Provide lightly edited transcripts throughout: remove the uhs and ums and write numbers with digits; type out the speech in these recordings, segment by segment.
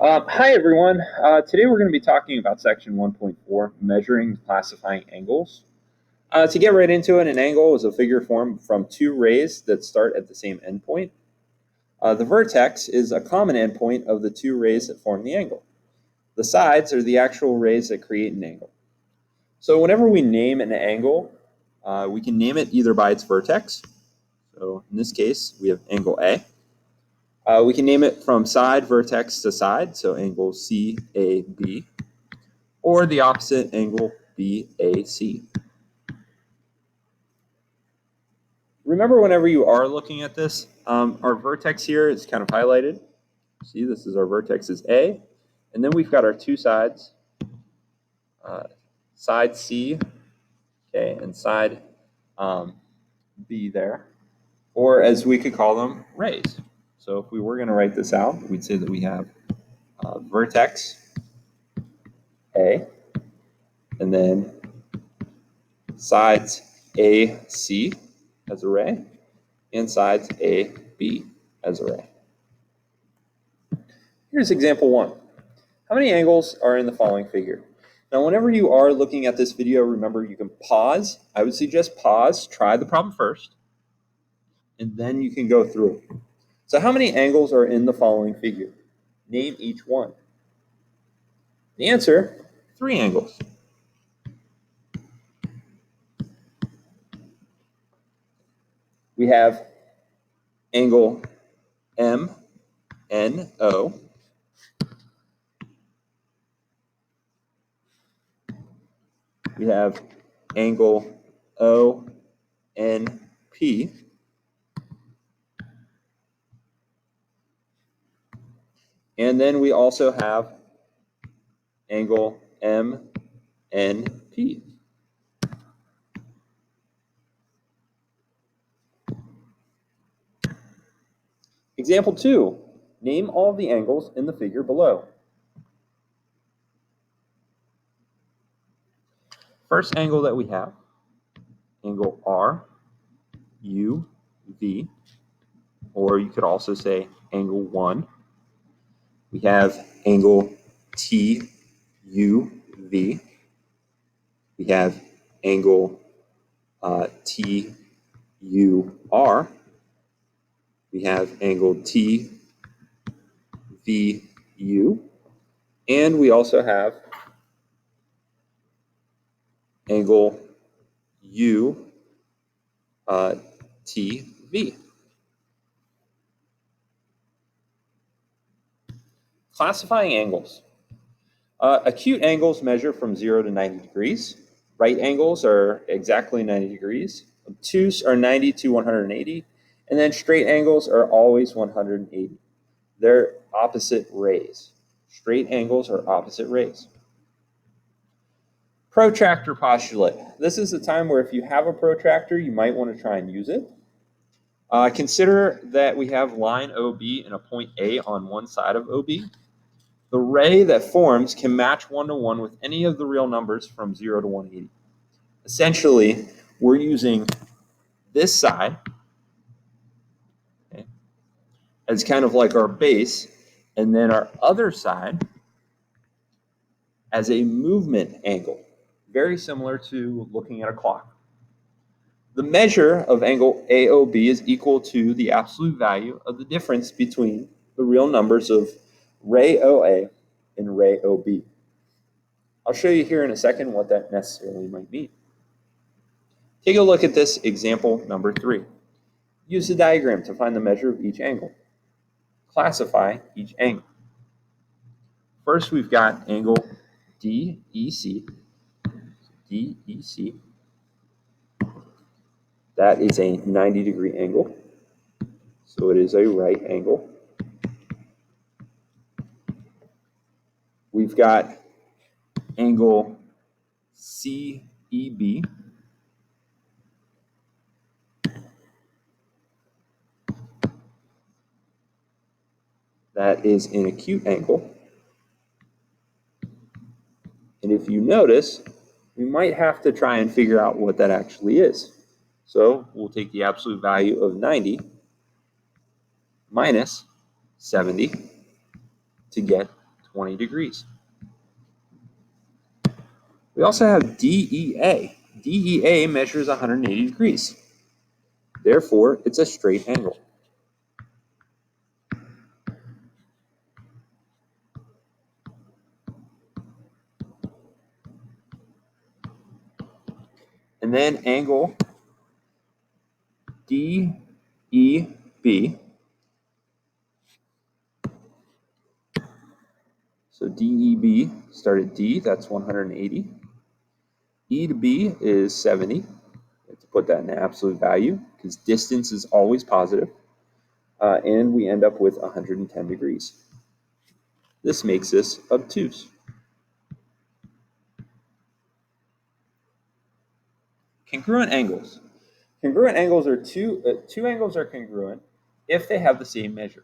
Hi everyone. Today we're going to be talking about section 1.4, measuring and classifying angles. To get right into it, an angle is a figure formed from two rays that start at the same endpoint. The vertex is a common endpoint of the two rays that form the angle. The sides are the actual rays that create an angle. So whenever we name an angle, we can name it either by its vertex. So in this case, we have angle A. We can name it from side vertex to side, so angle CAB, or the opposite angle BAC. Remember, whenever you are looking at this, our vertex here is kind of highlighted. See, this is our vertex is A, and then we've got our two sides, side C, okay, and side B there, or as we could call them, rays. So if we were going to write this out, we'd say that we have vertex A, and then sides AC as a ray, and sides AB as a ray. Here's example 1. How many angles are in the following figure? Now, whenever you are looking at this video, remember you can pause. I would suggest pause, try the problem first, and then you can go through it. So how many angles are in the following figure? Name each one. The answer, 3 angles. We have angle MNO. We have angle ONP. And then we also have angle MNP. Example 2, name all the angles in the figure below. First angle that we have, angle RUV, or you could also say angle 1. We have angle TUV. We have angle TUR. We have angle TVU. And we also have angle UTV. Classifying angles. Acute angles measure from 0 to 90 degrees. Right angles are exactly 90 degrees. Obtuse are 90 to 180. And then straight angles are always 180. They're opposite rays. Straight angles are opposite rays. Protractor postulate. This is a time where if you have a protractor, you might want to try and use it. Consider that we have line OB and a point A on one side of OB. The ray that forms can match 1-to-1 with any of the real numbers from 0 to 180. Essentially, we're using this side, okay, as kind of like our base, and then our other side as a movement angle, very similar to looking at a clock. The measure of angle AOB is equal to the absolute value of the difference between the real numbers of ray OA and ray OB. I'll show you here in a second what that necessarily might mean. Take a look at this example number 3. Use the diagram to find the measure of each angle. Classify each angle. First, we've got angle DEC. DEC. That is a 90-degree angle, so it is a right angle. We've got angle CEB. That is an acute angle. And if you notice, we might have to try and figure out what that actually is. So we'll take the absolute value of 90 minus 70 to get 20 degrees. We also have DEA. DEA measures 180 degrees. Therefore, it's a straight angle. And then angle DEB. So DEB start at D, that's 180. E to B is 70. You have to put that in absolute value because distance is always positive. And we end up with 110 degrees. This makes us obtuse. Congruent angles. Congruent angles are two angles are congruent if they have the same measure.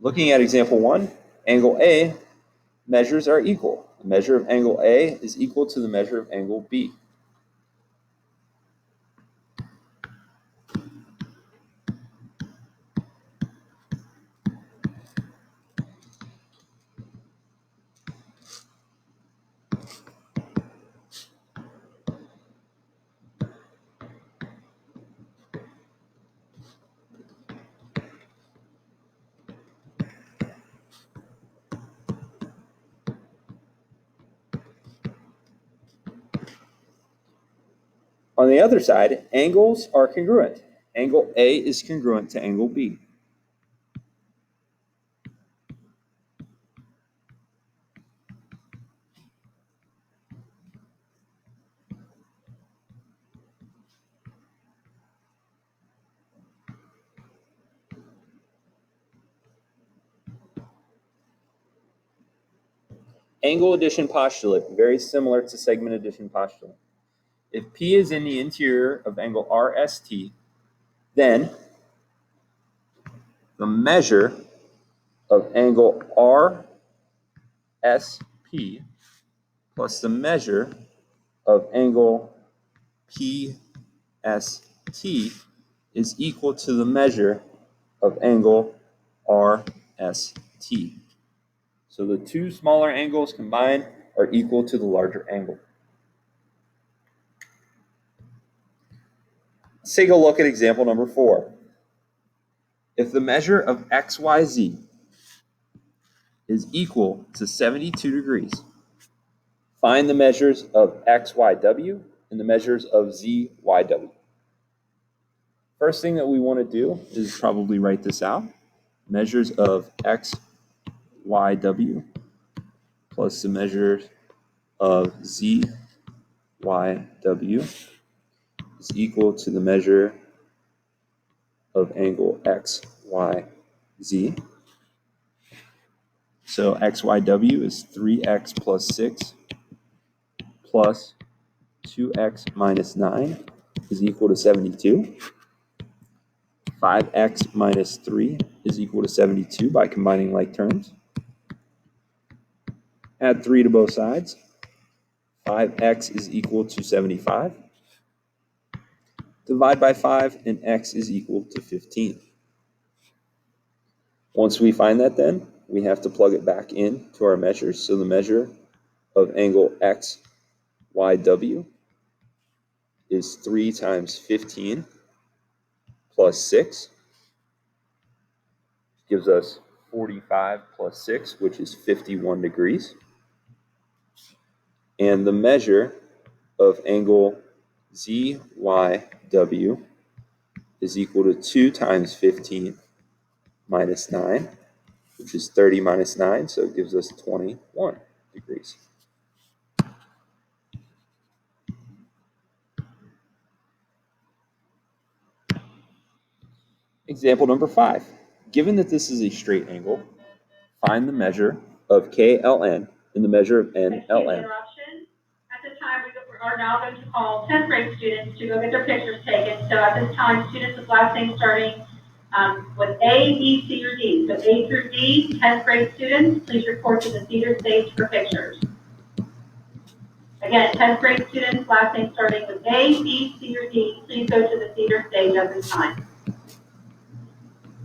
Looking at example 1, angle A measures are equal. The measure of angle A is equal to the measure of angle B. On the other side, angles are congruent. Angle A is congruent to angle B. Angle addition postulate, very similar to segment addition postulate. If P is in the interior of angle RST, then the measure of angle RSP plus the measure of angle PST is equal to the measure of angle RST. So the two smaller angles combined are equal to the larger angle. Let's take a look at example number 4. If the measure of XYZ is equal to 72 degrees, find the measures of XYW and the measures of ZYW. First thing that we want to do is probably write this out. Measures of XYW plus the measures of ZYW is equal to the measure of angle XYZ. So XYW is 3x plus 6 plus 2x minus 9 is equal to 72. 5x minus 3 is equal to 72 by combining like terms. Add 3 to both sides. 5x is equal to 75. Divide by 5, and x is equal to 15. Once we find that, then, we have to plug it back in to our measures. So the measure of angle XYW is 3 times 15 plus 6. Gives us 45 plus 6, which is 51 degrees. And the measure of angle ZYW is equal to 2 times 15 minus 9, which is 30 minus 9, so it gives us 21 degrees. Example number 5. Given that this is a straight angle, find the measure of KLN and the measure of NLN. At this time, we are now going to call 10th grade students to go get their pictures taken. So at this time, students with last name starting with A, B, C, or D. So A through D, 10th grade students, please report to the theater stage for pictures. Again, 10th grade students, last name starting with A, B, C, or D, please go to the theater stage at this time.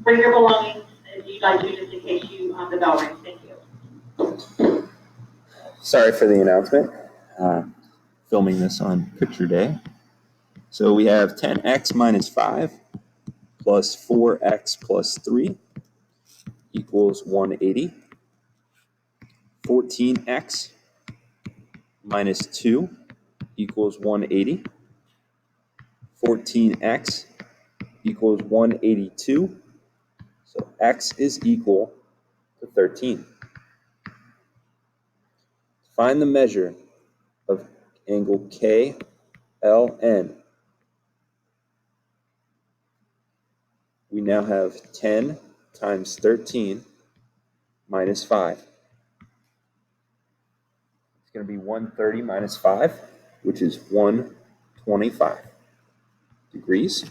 Bring your belongings if you'd like to, just in case the bell rings. Thank you. Sorry for the announcement. Filming this on picture day. So we have 10x minus 5 plus 4x plus 3 equals 180. 14x minus 2 equals 180. 14x equals 182. So x is equal to 13. Find the measure of angle KLN. We now have 10 times 13 minus 5. It's going to be 130 minus 5, which is 125 degrees.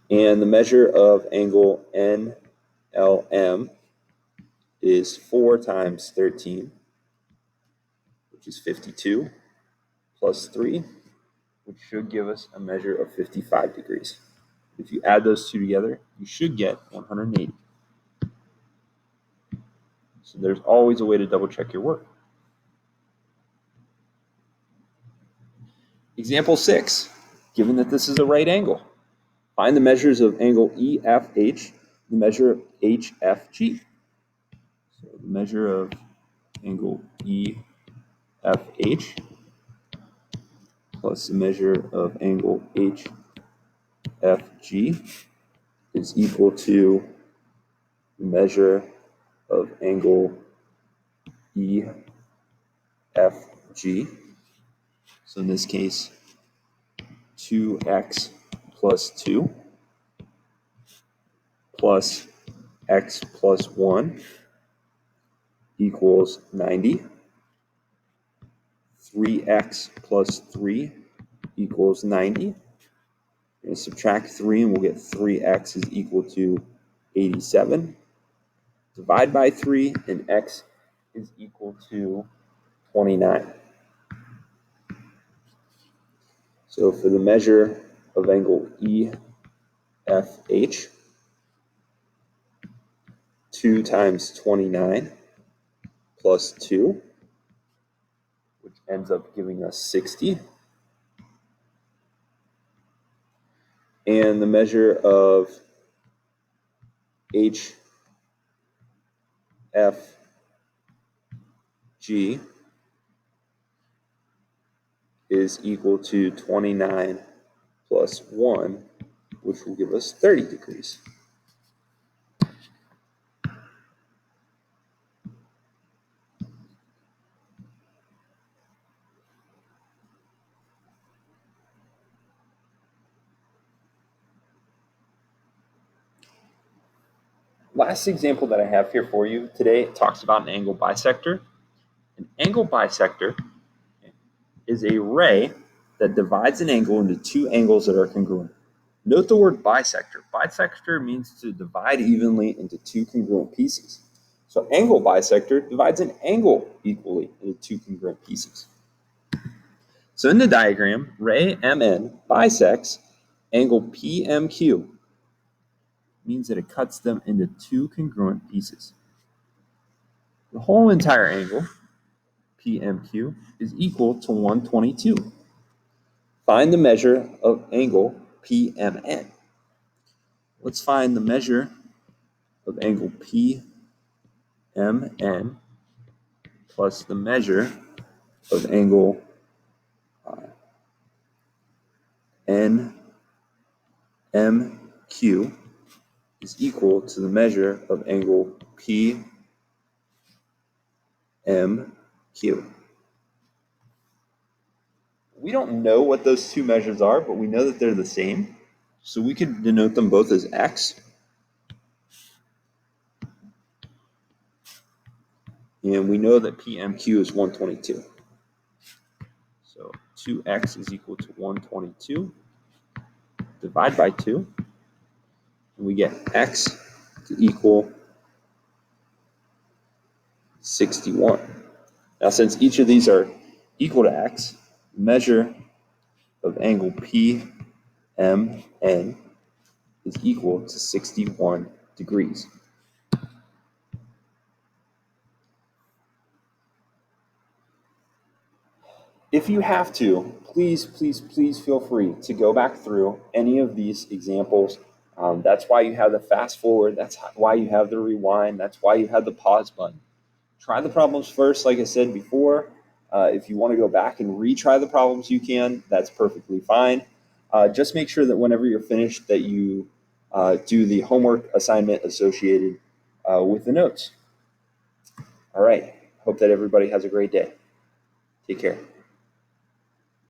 And the measure of angle NLM is 4 times 13, which is 52, plus 3, which should give us a measure of 55 degrees. If you add those two together, you should get 180. So there's always a way to double check your work. Example 6, given that this is a right angle, find the measures of angle EFH, the measure of HFG. So the measure of angle EFH plus the measure of angle HFG is equal to the measure of angle EFG. So in this case, 2x plus 2 plus x plus 1 equals 90. 3x plus 3 equals 90. We're going to subtract 3 and we'll get 3x is equal to 87. Divide by 3 and x is equal to 29. So for the measure of angle EFH, 2 times 29 plus 2, which ends up giving us 60. And the measure of HFG is equal to 29 plus 1, which will give us 30 degrees. Last example that I have here for you today talks about an angle bisector. An angle bisector is a ray that divides an angle into two angles that are congruent. Note the word bisector. Bisector means to divide evenly into two congruent pieces. So angle bisector divides an angle equally into two congruent pieces. So in the diagram, ray MN bisects angle PMQ. Means that it cuts them into two congruent pieces. The whole entire angle, PMQ, is equal to 122. Find the measure of angle PMN. Let's find the measure of angle PMN plus the measure of angle NMQ is equal to the measure of angle PMQ. We don't know what those two measures are, but we know that they're the same. So we could denote them both as x. And we know that PMQ is 122. So 2x is equal to 122. Divide by 2. And we get x to equal 61. Now since each of these are equal to x, measure of angle PMN is equal to 61 degrees. If you have to, please, please, please feel free to go back through any of these examples. That's why you have the fast forward. That's why you have the rewind. That's why you have the pause button. Try the problems first, like I said before. If you want to go back and retry the problems, you can. That's perfectly fine. Just make sure that whenever you're finished, that you do the homework assignment associated with the notes. All right. Hope that everybody has a great day. Take care.